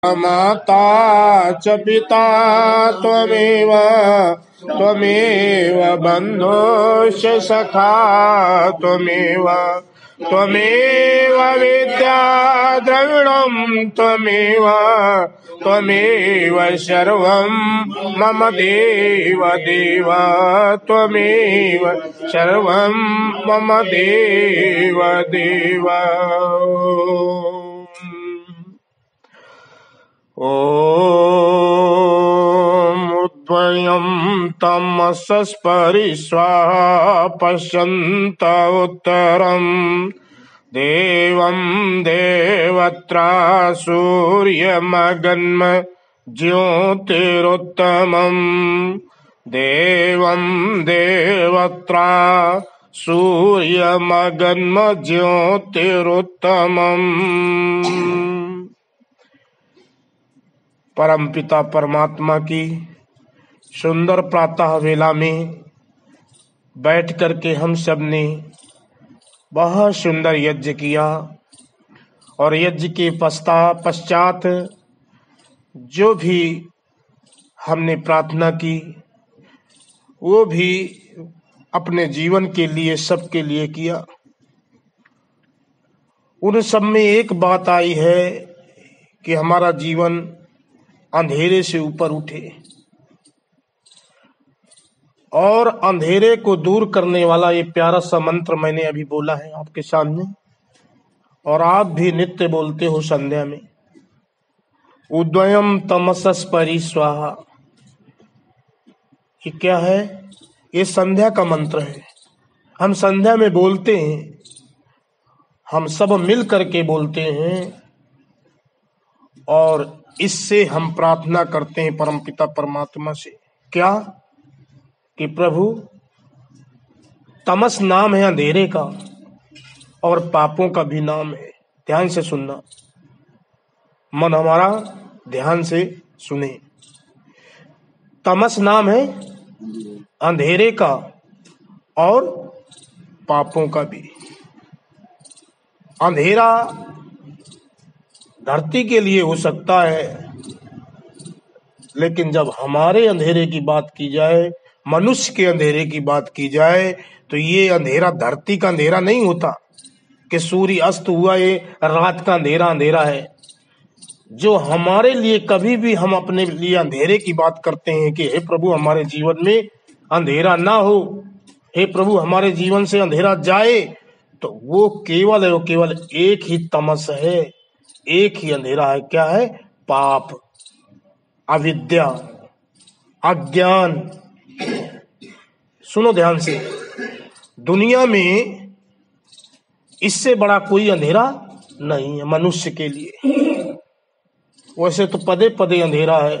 माता च पिता त्वमेव त्वमेव बन्धुश्च सखा त्वमेव त्वमेव विद्या द्रविणं त्वमेव त्वमेव सर्वं मम देव देव त्वमेव सर्वं मम देव देव। ॐ उद्वयं तमसस्परि स्वाहा पश्यन्त उत्तरम् देवं देवत्रा सूर्यमगन्म ज्योतिरुत्तमम् देवं देवत्रा सूर्यमगन्म ज्योतिरुत्तमम्। परमपिता परमात्मा की सुंदर प्रातः वेला में बैठ करके हम सब ने बहुत सुंदर यज्ञ किया और यज्ञ के पश्चात जो भी हमने प्रार्थना की वो भी अपने जीवन के लिए सबके लिए किया। उन सब में एक बात आई है कि हमारा जीवन अंधेरे से ऊपर उठे और अंधेरे को दूर करने वाला ये प्यारा सा मंत्र मैंने अभी बोला है आपके सामने और आप भी नित्य बोलते हो संध्या में। उद्वयम तमसस्परि स्वाहा, ये क्या है? ये संध्या का मंत्र है। हम संध्या में बोलते हैं, हम सब मिल करके बोलते हैं और इससे हम प्रार्थना करते हैं परमपिता परमात्मा से। क्या? कि प्रभु, तमस नाम है अंधेरे का और पापों का भी नाम है। ध्यान से सुनना, मन हमारा ध्यान से सुने। तमस नाम है अंधेरे का और पापों का भी। अंधेरा धरती के लिए हो सकता है, लेकिन जब हमारे अंधेरे की बात की जाए, मनुष्य के अंधेरे की बात की जाए, तो ये अंधेरा धरती का अंधेरा नहीं होता कि सूर्य अस्त हुआ ये रात का अंधेरा अंधेरा है। जो हमारे लिए कभी भी हम अपने लिए अंधेरे की बात करते हैं कि हे प्रभु हमारे जीवन में अंधेरा ना हो, हे प्रभु हमारे जीवन से अंधेरा जाए, तो वो केवल है, वो केवल एक ही तमस है, एक ही अंधेरा है। क्या है? पाप, अविद्या, अज्ञान। सुनो ध्यान से, दुनिया में इससे बड़ा कोई अंधेरा नहीं है मनुष्य के लिए। वैसे तो पदे पदे अंधेरा है,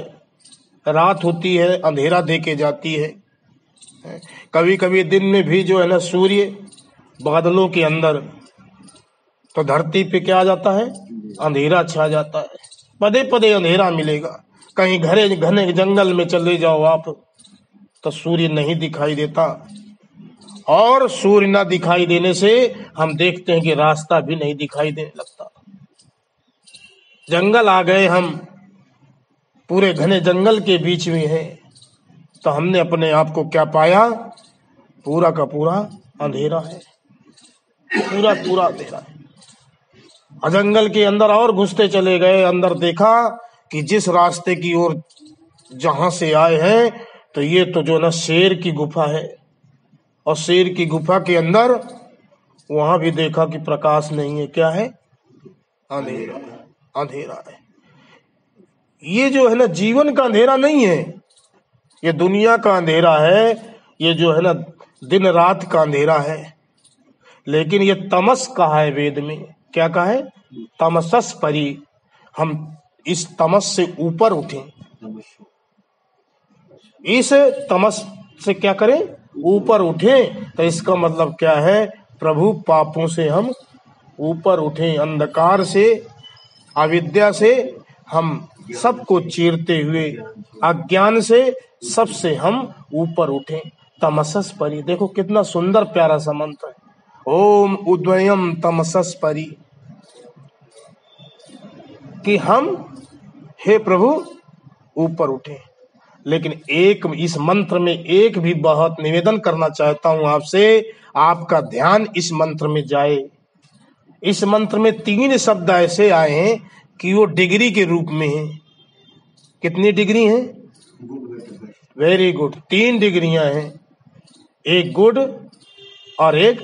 रात होती है अंधेरा दे के जाती है। कभी कभी दिन में भी जो है ना सूर्य बादलों के अंदर, तो धरती पे क्या आ जाता है? अंधेरा छा जाता है। पदे पदे अंधेरा मिलेगा। कहीं घने घने जंगल में चले जाओ आप, तो सूर्य नहीं दिखाई देता, और सूर्य ना दिखाई देने से हम देखते हैं कि रास्ता भी नहीं दिखाई देने लगता। जंगल आ गए हम, पूरे घने जंगल के बीच में हैं, तो हमने अपने आप को क्या पाया? पूरा का पूरा अंधेरा है, पूरा पूरा अंधेरा है। जंगल के अंदर और घुसते चले गए, अंदर देखा कि जिस रास्ते की ओर जहां से आए हैं, तो ये तो जो ना शेर की गुफा है, और शेर की गुफा के अंदर वहां भी देखा कि प्रकाश नहीं है। क्या है? अंधेरा, अंधेरा है। ये जो है ना जीवन का अंधेरा नहीं है, ये दुनिया का अंधेरा है, ये जो है ना दिन रात का अंधेरा है। लेकिन ये तमस कहा है वेद में। क्या कहा है? तमसस्परि। हम इस तमस से ऊपर उठें, इस तमस से क्या करें? ऊपर उठें। तो इसका मतलब क्या है? प्रभु पापों से हम ऊपर उठें, अंधकार से, अविद्या से हम सबको चीरते हुए, अज्ञान से सबसे हम ऊपर उठें। तमसस्परि, देखो कितना सुंदर प्यारा सा मंत्र है। ओम उद्वयम तमसस्परि, कि हम हे प्रभु ऊपर उठे। लेकिन एक इस मंत्र में एक भी बहुत निवेदन करना चाहता हूं आपसे, आपका ध्यान इस मंत्र में जाए। इस मंत्र में 3 शब्द ऐसे आए हैं कि वो डिग्री के रूप में है। कितनी डिग्री है? Very good. 3 डिग्रियां हैं, एक गुड और एक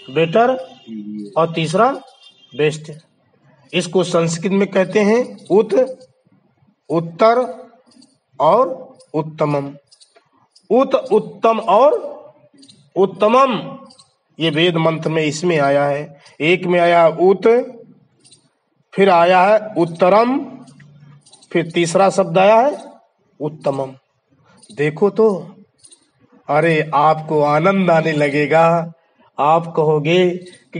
बेटर और तीसरा बेस्ट। इसको संस्कृत में कहते हैं उत्तर और उत्तमम। उत्तम और उत्तमम ये वेद मंत्र में इसमें आया है। एक में आया फिर आया है उत्तरम, फिर तीसरा शब्द आया है उत्तमम। देखो तो, अरे आपको आनंद आने लगेगा। आप कहोगे कि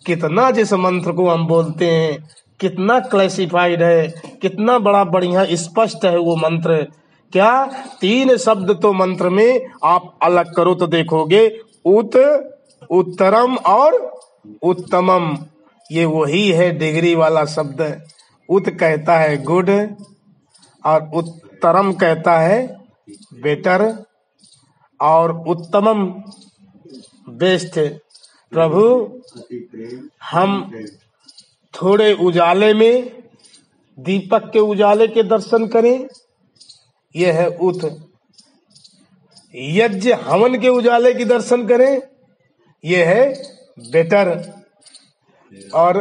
कितना जिस मंत्र को हम बोलते हैं कितना क्लासिफाइड है, कितना बड़ा बढ़िया स्पष्ट है वो मंत्र। क्या 3 शब्द तो मंत्र में आप अलग करो तो देखोगे उत्तरम और उत्तमम, ये वही है डिग्री वाला शब्द। उत कहता है गुड और उत्तरम कहता है बेटर और उत्तमम बेस्ट। प्रभु हम थोड़े उजाले में दीपक के उजाले के दर्शन करें, यह है उत। यज्ञ हवन के उजाले के दर्शन करें, यह है बेटर। और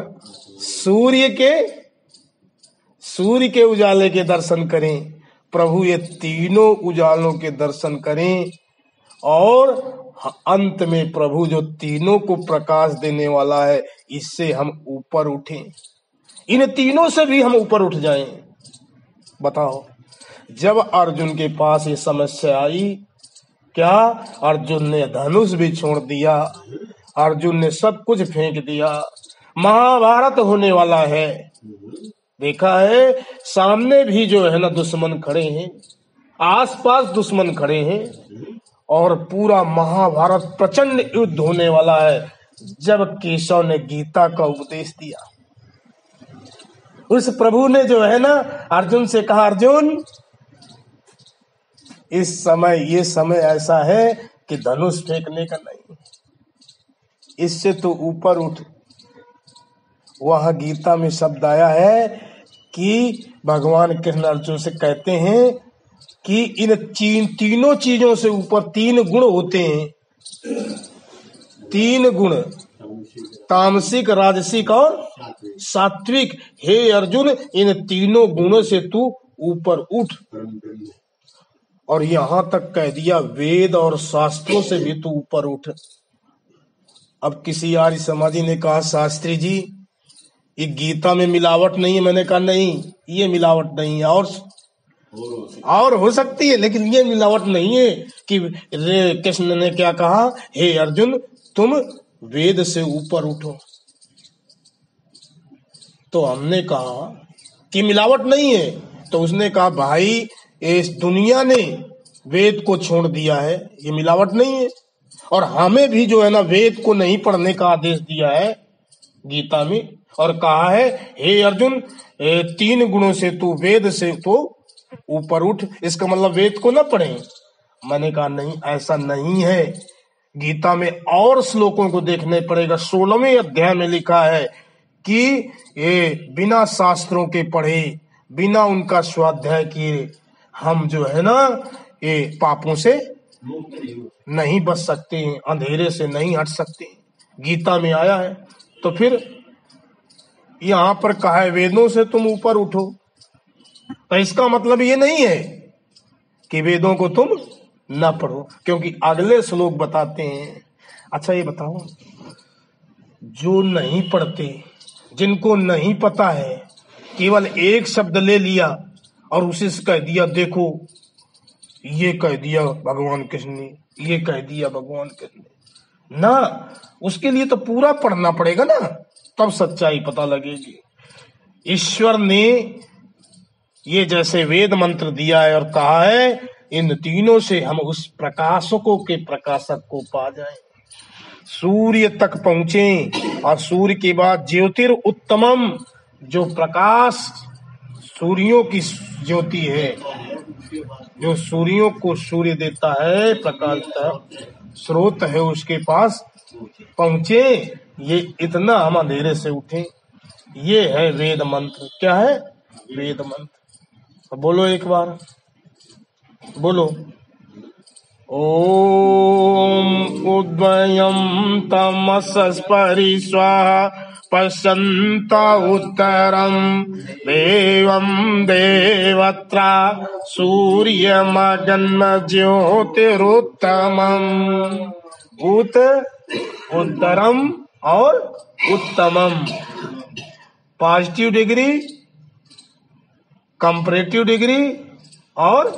सूर्य के उजाले के दर्शन करें, प्रभु ये तीनों उजालों के दर्शन करें। और अंत में प्रभु जो तीनों को प्रकाश देने वाला है, इससे हम ऊपर उठें, इन तीनों से भी हम ऊपर उठ जाएं। बताओ, जब अर्जुन के पास ये समस्या आई, क्या अर्जुन ने धनुष भी छोड़ दिया, अर्जुन ने सब कुछ फेंक दिया। महाभारत होने वाला है, देखा है सामने भी जो है ना दुश्मन खड़े हैं, आसपास दुश्मन खड़े हैं और पूरा महाभारत प्रचंड युद्ध होने वाला है। जब केशव ने गीता का उपदेश दिया, उस प्रभु ने जो है ना अर्जुन से कहा, अर्जुन ये समय ऐसा है कि धनुष फेंकने का नहीं, इससे तो ऊपर उठ। वहां गीता में शब्द आया है कि भगवान कृष्ण अर्जुन से कहते हैं कि इन तीनों चीजों से ऊपर 3 गुण होते हैं। 3 गुण, तामसिक, राजसिक और सात्विक। हे अर्जुन, इन तीनों गुणों से तू ऊपर उठ। और यहां तक कह दिया वेद और शास्त्रों से भी तू ऊपर उठ। अब किसी आर्य समाजी ने कहा, शास्त्री जी ये गीता में मिलावट नहीं है। मैंने कहा नहीं, ये मिलावट नहीं है, और हो सकती है, लेकिन ये मिलावट नहीं है कि कृष्ण ने क्या कहा, हे अर्जुन तुम वेद से ऊपर उठो। तो हमने कहा कि मिलावट नहीं है, तो उसने कहा भाई इस दुनिया ने वेद को छोड़ दिया है, ये मिलावट नहीं है। और हमें भी जो है ना वेद को नहीं पढ़ने का आदेश दिया है गीता में, और कहा है हे अर्जुन 3 गुणों से तू वेद से तो ऊपर उठ। इसका मतलब वेद को ना पढ़े। मैंने कहा नहीं, ऐसा नहीं है। गीता में और श्लोकों को देखने पड़ेगा। 16वें अध्याय में लिखा है कि ये बिना शास्त्रों के पढ़े, बिना उनका स्वाध्याय किए हम जो है ना ये पापों से नहीं बच सकते हैं, अंधेरे से नहीं हट सकते। गीता में आया है। तो फिर यहाँ पर कहा है वेदों से तुम ऊपर उठो, तो इसका मतलब ये नहीं है कि वेदों को तुम ना पढ़ो, क्योंकि अगले श्लोक बताते हैं। अच्छा ये बताओ, जो नहीं पढ़ते, जिनको नहीं पता है, केवल एक शब्द ले लिया और उसे कह दिया देखो ये कह दिया भगवान कृष्ण ने, ये कह दिया भगवान कृष्ण ने, ना, उसके लिए तो पूरा पढ़ना पड़ेगा ना, तब सच्चाई पता लगेगी। ईश्वर ने ये जैसे वेद मंत्र दिया है और कहा है इन तीनों से हम उस प्रकाशकों के प्रकाशक को पा जाएं, सूर्य तक पहुंचे। और सूर्य के बाद ज्योतिरुत्तमम, जो प्रकाश सूर्यों की ज्योति है, जो सूर्यों को सूर्य देता है, प्रकाश का स्रोत है, उसके पास पहुंचे, ये इतना हम अंधेरे से उठे। ये है वेद मंत्र। क्या है? वेद मंत्र। बोलो एक बार, बोलो। ओम उद्वयं तमसस्परि स्वाहा पश्यन्त उत्तरं देवं देवत्रा सूर्यमगन्म ज्योतिरुत्तमम्। उत्तरम और उत्तमम, पॉजिटिव डिग्री, कंपैरेटिव डिग्री और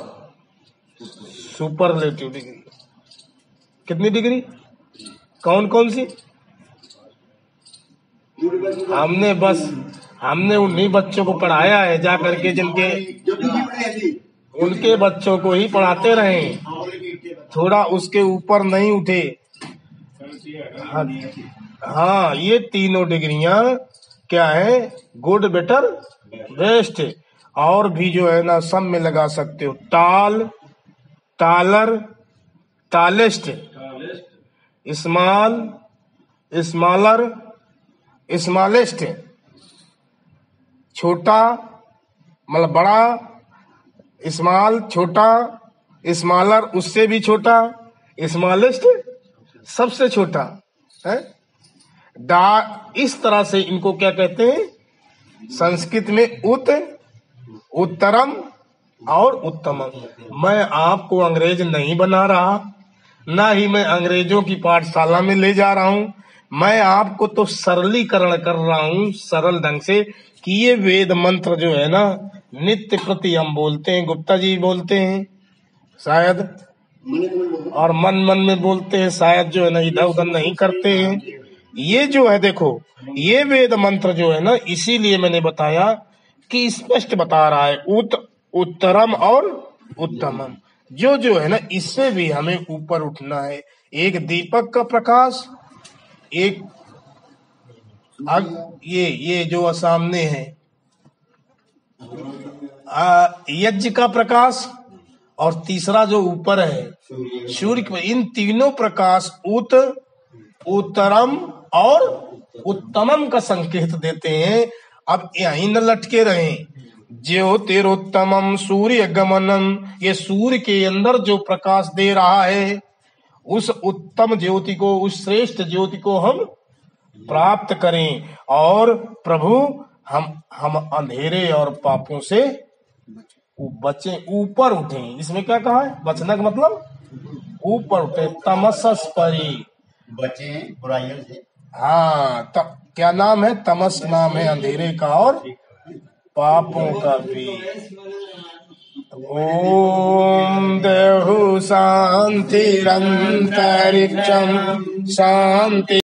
सुपरलेटिव डिग्री। कितनी डिग्री? कौन कौन सी? हमने उन्हीं बच्चों को पढ़ाया है जा करके, जिनके उनके बच्चों को ही पढ़ाते रहे, थोड़ा उसके ऊपर नहीं उठे। हाँ, ये तीनों डिग्रियां क्या है? Good, better, best. और भी जो है ना, सब में लगा सकते हो। टाल, taller, tallest, small, smaller, smallest. छोटा मतलब बड़ा, स्मॉल छोटा, स्मॉलर उससे भी छोटा, स्मॉलेस्ट सबसे छोटा है। इस तरह से इनको क्या कहते हैं संस्कृत में? उत्तरम और उत्तमम। मैं आपको अंग्रेज नहीं बना रहा, ना ही मैं अंग्रेजों की पाठशाला में ले जा रहा हूं। मैं आपको तो सरलीकरण कर रहा हूं, सरल ढंग से, कि ये वेद मंत्र जो है ना, नित्य प्रति हम बोलते हैं, गुप्ता जी बोलते हैं शायद, और मन मन में बोलते हैं शायद, जो है ना इधर उधर नहीं करते हैं। ये जो है देखो, ये वेद मंत्र जो है ना, इसीलिए मैंने बताया कि स्पष्ट बता रहा है उत्तरम और उत्तमम। जो है ना, इससे भी हमें ऊपर उठना है। एक दीपक का प्रकाश, एक ये जो सामने है यज्ञ का प्रकाश, और तीसरा जो ऊपर है सूर्य। इन तीनों प्रकाश उत्तरम और उत्तमम का संकेत देते हैं। अब यहीं न लटके रहें। ज्योतिरुत्तमम सूर्य गमनम, ये सूर्य के अंदर जो प्रकाश दे रहा है, उस उत्तम ज्योति को, उस श्रेष्ठ ज्योति को हम प्राप्त करें, और प्रभु हम अंधेरे और पापों से बचे, ऊपर उठे। इसमें क्या कहा है? बचने का मतलब ऊपर उठे। तमसस परी, बचे बुराइयों से। हाँ, क्या नाम है? तमस नाम है अंधेरे का और पापों का भी। ओम देहु शांतिरंतरिक्षम शांति।